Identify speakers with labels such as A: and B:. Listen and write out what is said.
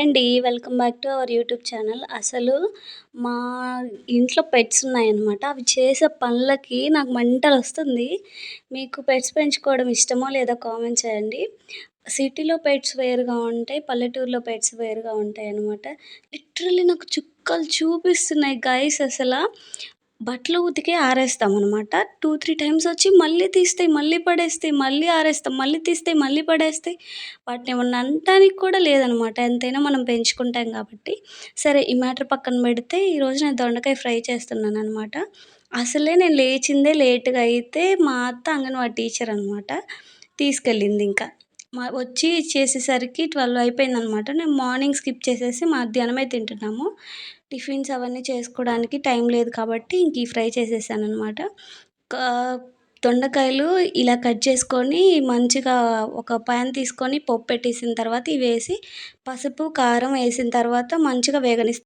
A: అండి. Welcome back to our YouTube channel. అసలు మా ఇంట్లో పెట్స్ ఉన్నాయన్నమాట. అవి చేసే పనులకి నాకు మంటలొస్తుంది. మీకు పెట్స్ పెంచుకోవడం ఇష్టమో లేదో కామెంట్ చేయండి. సిటీలో పెట్స్ వేరుగా ఉంటాయి. పల్లెటూరులో పెట్స్ వేరుగా ఉంటాయన్నమాట. లిటరల్లీ నాకు చుక్కలు చూపిస్తున్నాయి గైస్ అసల. బట్టలు ఉతికి ఆరేస్తామనమాట. 2, 3 టైమ్స్ వచ్చి మళ్ళీ తీస్తాయి, మళ్ళీ పడేస్తాయి, మళ్ళీ ఆరేస్తాం, మళ్ళీ తీస్తాయి, మళ్ళీ పడేస్తాయి. వాటినేమన్నా అనటానికి కూడా లేదనమాట. ఎంతైనా మనం పెంచుకుంటాం కాబట్టి. సరే ఈ మ్యాటర్ పక్కన పెడితే ఈరోజు నేను దొండకాయ ఫ్రై చేస్తున్నాననమాట. అసలే నేను లేచిందే లేట్‌గా అయితే మా అత్త అంగన్వాడీ టీచర్ అనమాట. తీసుకెళ్ళిందింక. వచ్చి చేసేసరికి 12 అయిపోయిందనమాట. నేను మార్నింగ్ స్కిప్ చేసేసి మధ్యాహ్నమే తింటున్నాము. టిఫిన్స్ అవన్నీ చేసుకోవడానికి టైం లేదు కాబట్టి ఇంక ఈ ఫ్రై చేసేసాననమాట. కా దొండకాయలు ఇలా కట్ చేసుకొని మంచిగా ఒక పాన్ తీసుకొని పోపు పెట్టేసిన తర్వాత ఇవేసి పసుపు, కారం ఏసిన తర్వాత మంచిగా వేగనిస్తాను.